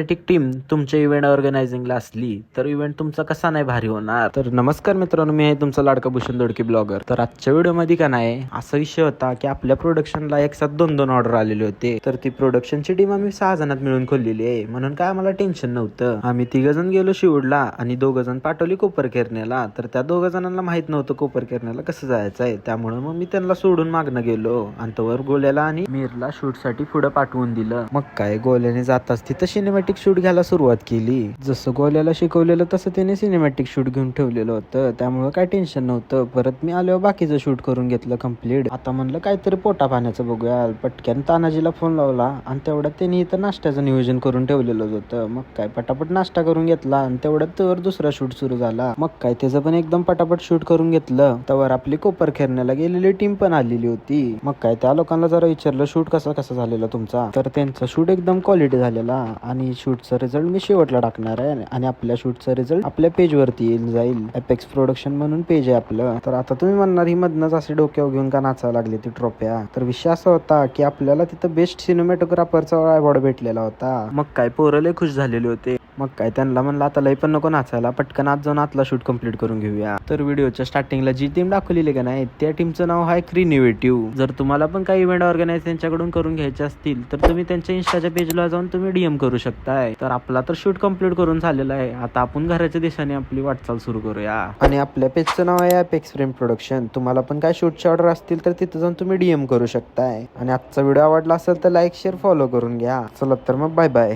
Cinematic team तुमच्या event ऑर्गनायझिंगला असली तर इव्हेंट तुमचा कसा नाही भारी होणार. तर नमस्कार मित्रांनो, मी आहे तुमचा लाडका भूषण दोडके ब्लॉगर. तर आजच्या व्हिडिओमध्ये का नाही असा विषय होता की आपल्या प्रोडक्शनला एक साथ दोन ऑर्डर आलेले होते. तर ती प्रोडक्शनची टीम आम्ही 6 जणात मिळून खोललेली आहे, म्हणून काय आम्हाला टेन्शन नव्हतं. आम्ही 3 जण गेलो शिवडला आणि 2 जण पाठवली कोपरखेरण्याला. तर त्या 2 जणांना माहित नव्हतं कोपरखेरण्याला कसं जायचं आहे, त्यामुळे मग मी त्यांना सोडून मागणं गेलो आणि तोवर गोल्याला आणि मीरला शूट साठी पुढे पाठवून दिलं. मग काय गोल्याने जाताच तिथं सिनेमॅटिक शूट घ्यायला सुरुवात केली. जसं गोल्याला शिकवलेलं तसं त्याने सिनेमॅटिक शूट घेऊन ठेवलेलं होतं, त्यामुळे काय टेन्शन नव्हतं. परत मी आल्यावर बाकीचं शूट करून घेतलं कम्प्लीट. आता म्हणलं काहीतरी पोटा पाण्याचं बघूया. पटक्यान तानाजीला फोन लावला आणि तेवढ्यात त्यांनी इथं नाश्त्याचं नियोजन करून ठेवलेलं होतं. मग काय पटापट नाश्ता करून घेतला आणि तेवढ्यात तर दुसरा शूट सुरू झाला. मग काय त्याचं पण एकदम पटापट शूट करून घेतलं. त्यावर आपली कोपरखेरण्याला गेलेली टीम पण आलेली होती. मग काय त्या लोकांना जरा विचारलं शूट कसा झालेला तुमचा. तर त्यांचा शूट एकदम क्वालिटी झालेला आणि शूटचा रिझल्ट मी शेवटला टाकणार आहे आणि आपल्या शूटचा रिझल्ट आपल्या पेज वरती जाईल. एपेक्स प्रोडक्शन म्हणून पेज आहे आपलं. तर आता तुम्ही म्हणणार ही मधनच असे डोक्यावर घेऊन का नाचायला लागले ती ट्रॉफ्या. तर विषय असा होता की आपल्याला तिथं बेस्ट सिनेमॅटोग्राफरचा अवॉर्ड भेटलेला होता. मग काय पोरं लय खुश झालेले होते. मग काय त्यांना म्हणलं आता लय पण नको नाचायला, पटकन आज जाऊन आतला शूट कम्प्लीट करून घेऊया. तर व्हिडिओच्या स्टार्टिंगला जी टीम दाखवलेली का नाही त्या टीमचं नाव आहे क्रिएटिव्ह. जर तुम्हाला पण काही इव्हेंट ऑर्गनाइज त्यांच्याकडून करून घ्यायचे असतील तर तुम्ही त्यांच्या इंस्टाच्या पेजला जाऊन तुम्ही डीएम करू शकताय. तर आपला तर शूट कम्प्लीट करून झालेला आहे. आता आपण घराच्या दिशेने आपली वाटचाल सुरू करूया. आणि आपल्या पेजचं नाव आहे एपेक्स फ्रेम प्रोडक्शन. तुम्हाला पण काय शूटचे ऑर्डर असतील तर तिथं जाऊन तुम्ही डीएम करू शकताय. आणि आजचा व्हिडिओ आवडला असेल तर लाईक शेअर फॉलो करून घ्या. चला तर मग बाय बाय.